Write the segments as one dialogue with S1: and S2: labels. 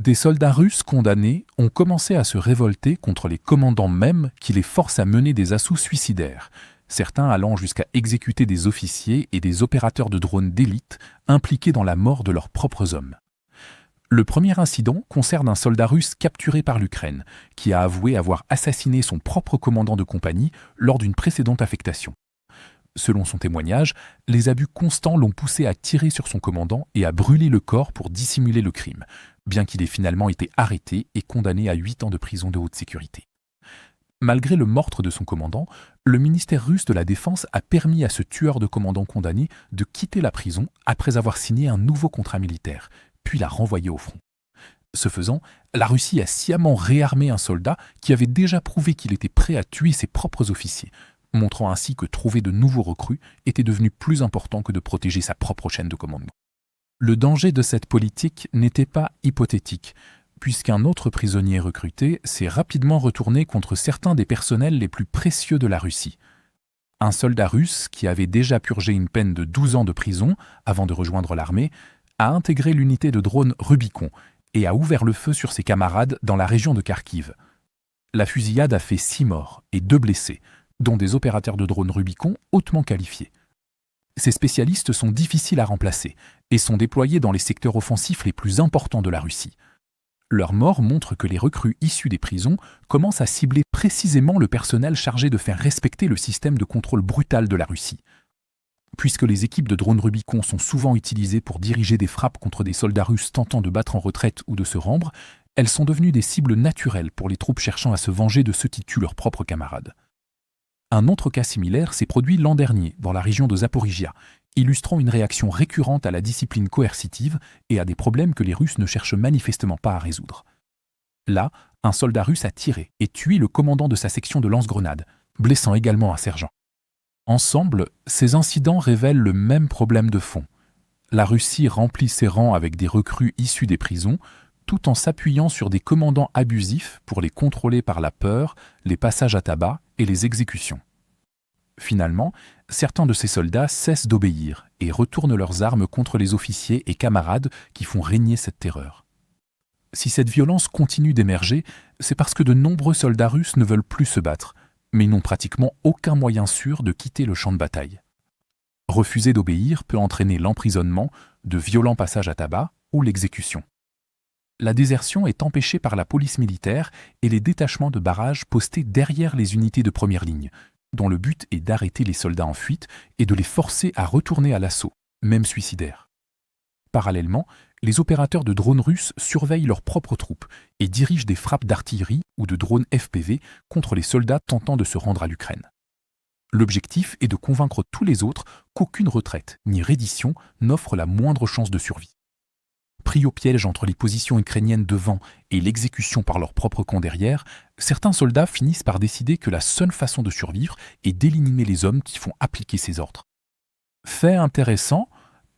S1: Des soldats russes condamnés ont commencé à se révolter contre les commandants mêmes qui les forcent à mener des assauts suicidaires, certains allant jusqu'à exécuter des officiers et des opérateurs de drones d'élite impliqués dans la mort de leurs propres hommes. Le premier incident concerne un soldat russe capturé par l'Ukraine, qui a avoué avoir assassiné son propre commandant de compagnie lors d'une précédente affectation. Selon son témoignage, les abus constants l'ont poussé à tirer sur son commandant et à brûler le corps pour dissimuler le crime, bien qu'il ait finalement été arrêté et condamné à 8 ans de prison de haute sécurité. Malgré le meurtre de son commandant, le ministère russe de la Défense a permis à ce tueur de commandant condamné de quitter la prison après avoir signé un nouveau contrat militaire, puis l'a renvoyé au front. Ce faisant, la Russie a sciemment réarmé un soldat qui avait déjà prouvé qu'il était prêt à tuer ses propres officiers, montrant ainsi que trouver de nouveaux recrues était devenu plus important que de protéger sa propre chaîne de commandement. Le danger de cette politique n'était pas hypothétique, puisqu'un autre prisonnier recruté s'est rapidement retourné contre certains des personnels les plus précieux de la Russie. Un soldat russe qui avait déjà purgé une peine de 12 ans de prison avant de rejoindre l'armée a intégré l'unité de drones Rubicon et a ouvert le feu sur ses camarades dans la région de Kharkiv. La fusillade a fait 6 morts et 2 blessés, dont des opérateurs de drones Rubicon hautement qualifiés. Ces spécialistes sont difficiles à remplacer et sont déployés dans les secteurs offensifs les plus importants de la Russie. Leur mort montre que les recrues issues des prisons commencent à cibler précisément le personnel chargé de faire respecter le système de contrôle brutal de la Russie. Puisque les équipes de drones Rubicon sont souvent utilisées pour diriger des frappes contre des soldats russes tentant de battre en retraite ou de se rendre, elles sont devenues des cibles naturelles pour les troupes cherchant à se venger de ceux qui tuent leurs propres camarades. Un autre cas similaire s'est produit l'an dernier dans la région de Zaporijia, illustrant une réaction récurrente à la discipline coercitive et à des problèmes que les Russes ne cherchent manifestement pas à résoudre. Là, un soldat russe a tiré et tué le commandant de sa section de lance-grenades, blessant également un sergent. Ensemble, ces incidents révèlent le même problème de fond. La Russie remplit ses rangs avec des recrues issues des prisons, tout en s'appuyant sur des commandants abusifs pour les contrôler par la peur, les passages à tabac et les exécutions. Finalement, certains de ces soldats cessent d'obéir et retournent leurs armes contre les officiers et camarades qui font régner cette terreur. Si cette violence continue d'émerger, c'est parce que de nombreux soldats russes ne veulent plus se battre, mais n'ont pratiquement aucun moyen sûr de quitter le champ de bataille. Refuser d'obéir peut entraîner l'emprisonnement, de violents passages à tabac ou l'exécution. La désertion est empêchée par la police militaire et les détachements de barrages postés derrière les unités de première ligne, dont le but est d'arrêter les soldats en fuite et de les forcer à retourner à l'assaut, même suicidaire. Parallèlement, les opérateurs de drones russes surveillent leurs propres troupes et dirigent des frappes d'artillerie ou de drones FPV contre les soldats tentant de se rendre à l'Ukraine. L'objectif est de convaincre tous les autres qu'aucune retraite ni reddition n'offre la moindre chance de survie. Pris au piège entre les positions ukrainiennes devant et l'exécution par leur propre camp derrière, certains soldats finissent par décider que la seule façon de survivre est d'éliminer les hommes qui font appliquer ces ordres. Fait intéressant,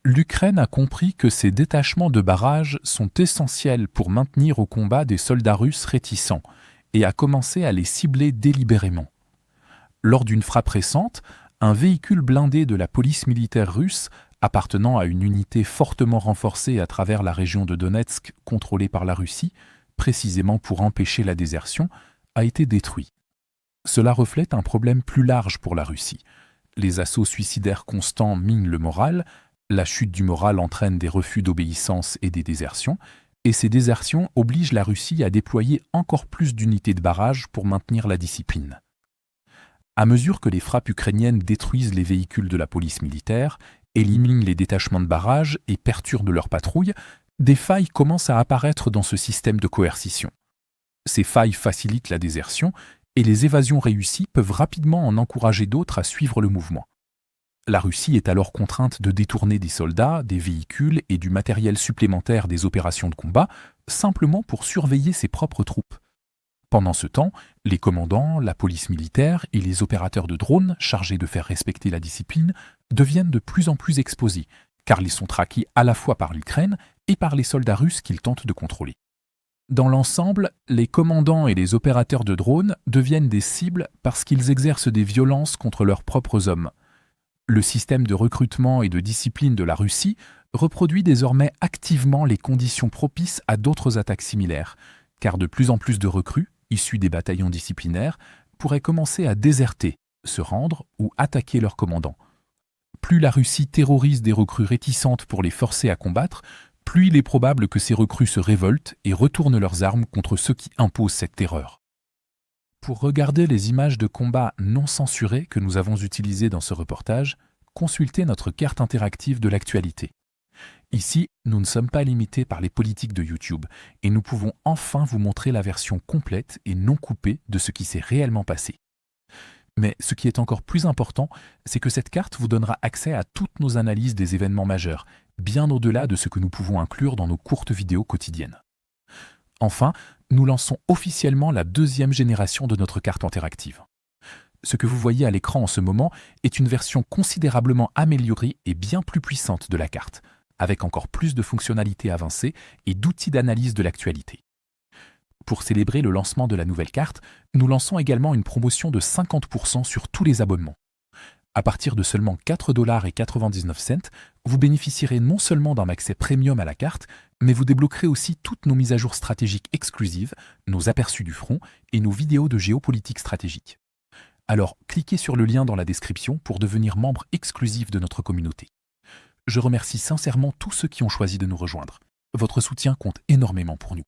S1: l'Ukraine a compris que ces détachements de barrages sont essentiels pour maintenir au combat des soldats russes réticents et a commencé à les cibler délibérément. Lors d'une frappe récente, un véhicule blindé de la police militaire russe appartenant à une unité fortement renforcée à travers la région de Donetsk contrôlée par la Russie, précisément pour empêcher la désertion, a été détruit. Cela reflète un problème plus large pour la Russie. Les assauts suicidaires constants minent le moral, la chute du moral entraîne des refus d'obéissance et des désertions, et ces désertions obligent la Russie à déployer encore plus d'unités de barrage pour maintenir la discipline. À mesure que les frappes ukrainiennes détruisent les véhicules de la police militaire, éliminent les détachements de barrage et perturbent leurs patrouilles, des failles commencent à apparaître dans ce système de coercition. Ces failles facilitent la désertion et les évasions réussies peuvent rapidement en encourager d'autres à suivre le mouvement. La Russie est alors contrainte de détourner des soldats, des véhicules et du matériel supplémentaire des opérations de combat simplement pour surveiller ses propres troupes. Pendant ce temps, les commandants, la police militaire et les opérateurs de drones chargés de faire respecter la discipline deviennent de plus en plus exposés, car ils sont traqués à la fois par l'Ukraine et par les soldats russes qu'ils tentent de contrôler. Dans l'ensemble, les commandants et les opérateurs de drones deviennent des cibles parce qu'ils exercent des violences contre leurs propres hommes. Le système de recrutement et de discipline de la Russie reproduit désormais activement les conditions propices à d'autres attaques similaires, car de plus en plus de recrues, issus des bataillons disciplinaires, pourraient commencer à déserter, se rendre ou attaquer leurs commandants. Plus la Russie terrorise des recrues réticentes pour les forcer à combattre, plus il est probable que ces recrues se révoltent et retournent leurs armes contre ceux qui imposent cette terreur. Pour regarder les images de combat non censurées que nous avons utilisées dans ce reportage, consultez notre carte interactive de l'actualité. Ici, nous ne sommes pas limités par les politiques de YouTube et nous pouvons enfin vous montrer la version complète et non coupée de ce qui s'est réellement passé. Mais ce qui est encore plus important, c'est que cette carte vous donnera accès à toutes nos analyses des événements majeurs, bien au-delà de ce que nous pouvons inclure dans nos courtes vidéos quotidiennes. Enfin, nous lançons officiellement la deuxième génération de notre carte interactive. Ce que vous voyez à l'écran en ce moment est une version considérablement améliorée et bien plus puissante de la carte, avec encore plus de fonctionnalités avancées et d'outils d'analyse de l'actualité. Pour célébrer le lancement de la nouvelle carte, nous lançons également une promotion de 50% sur tous les abonnements. À partir de seulement 4,99 $, vous bénéficierez non seulement d'un accès premium à la carte, mais vous débloquerez aussi toutes nos mises à jour stratégiques exclusives, nos aperçus du front et nos vidéos de géopolitique stratégique. Alors, cliquez sur le lien dans la description pour devenir membre exclusif de notre communauté. Je remercie sincèrement tous ceux qui ont choisi de nous rejoindre. Votre soutien compte énormément pour nous.